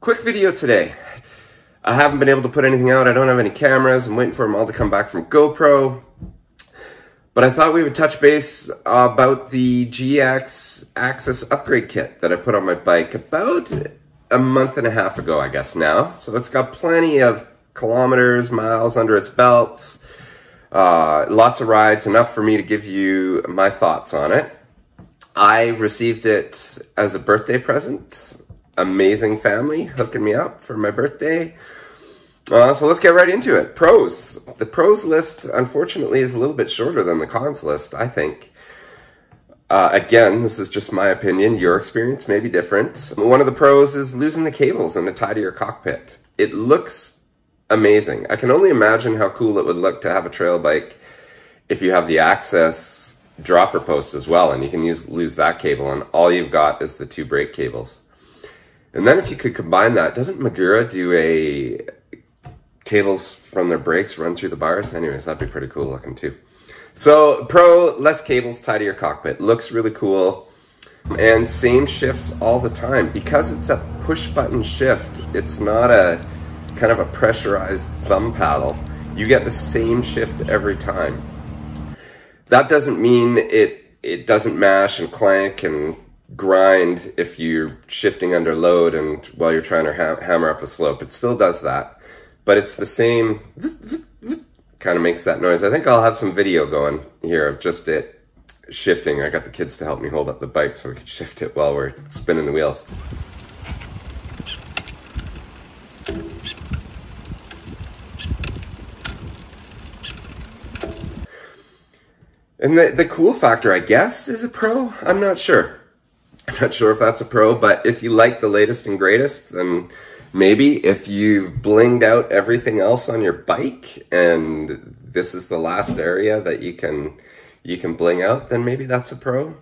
Quick video today. I haven't been able to put anything out. I don't have any cameras. I'm waiting for them all to come back from GoPro. But I thought we would touch base about the GX AXS upgrade kit that I put on my bike about a month and a half ago, I guess now. So it's got plenty of kilometers, miles under its belt. Lots of rides, enough for me to give you my thoughts on it. I received it as a birthday present. Amazing family hooking me up for my birthday. So let's get right into it. Pros. The pros list, unfortunately, is a little bit shorter than the cons list, I think. Again, this is just my opinion. Your experience may be different. One of the pros is losing the cables and the tie to your cockpit. It looks amazing. I can only imagine how cool it would look to have a trail bike if you have the AXS dropper post as well, and you can lose that cable, and all you've got is the two brake cables. And then if you could combine that, doesn't Magura do a cables from their brakes run through the bars? Anyways, that'd be pretty cool looking too. So pro, less cables tied to your cockpit. Looks really cool. And same shifts all the time. Because it's a push button shift, it's not a kind of a pressurized thumb paddle. You get the same shift every time. That doesn't mean it doesn't mash and clank and grind if you're shifting under load and while you're trying to hammer up a slope. It still does that, but it's the same, kind of makes that noise. I think I'll have some video going here of just it shifting. I got the kids to help me hold up the bike so we can shift it while we're spinning the wheels. And the cool factor, I guess, is a pro. I'm not sure. I'm not sure if that's a pro, but if you like the latest and greatest, then maybe. If you've blinged out everything else on your bike and this is the last area that you can bling out, then maybe that's a pro.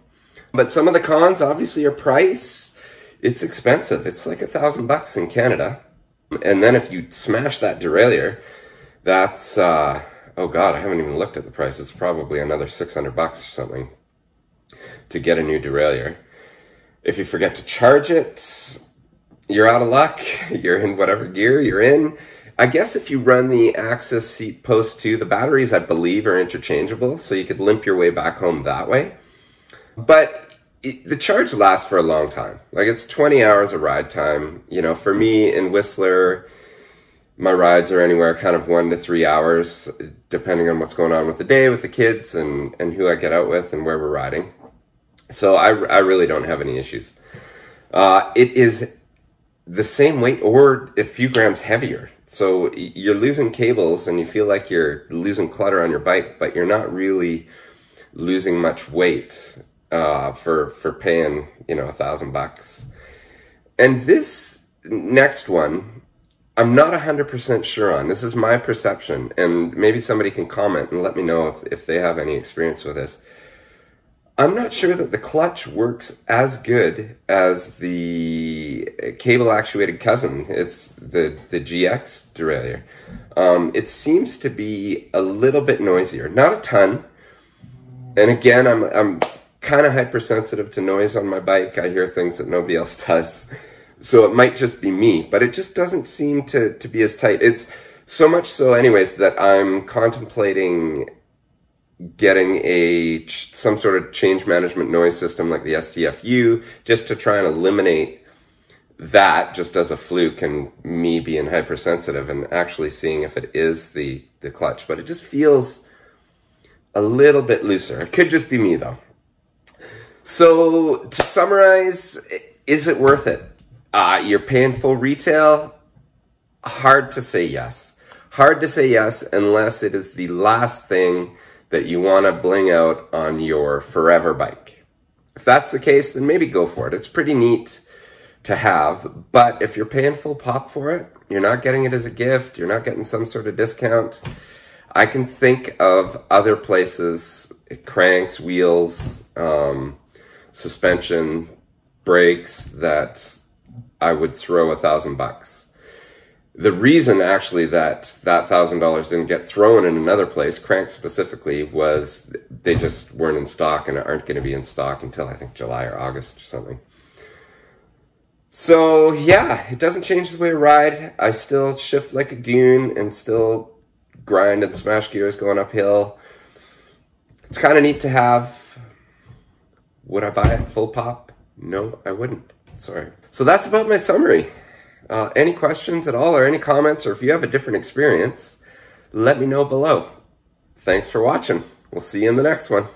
But some of the cons obviously are price. It's expensive. It's like $1,000 in Canada. And then if you smash that derailleur, that's, oh God, I haven't even looked at the price. It's probably another $600 or something to get a new derailleur. If you forget to charge it, you're out of luck. You're in whatever gear you're in. I guess if you run the AXS seat post too, the batteries, I believe, are interchangeable, so you could limp your way back home that way. But the charge lasts for a long time. Like, it's 20 hours of ride time. You know, for me in Whistler, my rides are anywhere kind of 1 to 3 hours, depending on what's going on with the day, with the kids, and who I get out with and where we're riding. So I really don't have any issues. It is the same weight or a few grams heavier. So you're losing cables and you feel like you're losing clutter on your bike, but you're not really losing much weight for paying, you know, $1,000. And this next one, I'm not 100% sure on. This is my perception, and maybe somebody can comment and let me know if they have any experience with this. I'm not sure that the clutch works as good as the cable-actuated cousin. It's the GX derailleur. It seems to be a little bit noisier. Not a ton. And again, I'm kind of hypersensitive to noise on my bike. I hear things that nobody else does. So it might just be me, but it just doesn't seem to be as tight. It's so much so anyways that I'm contemplating getting some sort of change management noise system like the STFU, just to try and eliminate that just as a fluke and me being hypersensitive and actually seeing if it is the clutch. But it just feels a little bit looser. It could just be me though. So to summarize, is it worth it? You're paying full retail? Hard to say yes. Hard to say yes unless it is the last thing that you want to bling out on your forever bike. If that's the case, then maybe go for it. It's pretty neat to have, but if you're paying full pop for it, you're not getting it as a gift, you're not getting some sort of discount, I can think of other places, cranks, wheels, suspension, brakes, that I would throw $1,000. The reason actually that $1,000 didn't get thrown in another place, cranks specifically, was they just weren't in stock and aren't going to be in stock until I think July or August or something. So yeah, it doesn't change the way I ride. I still shift like a goon and still grind and smash gears going uphill. It's kind of neat to have. Would I buy it full pop? No, I wouldn't. Sorry. So that's about my summary. Any questions at all or any comments, or if you have a different experience, let me know below. Thanks for watching. We'll see you in the next one.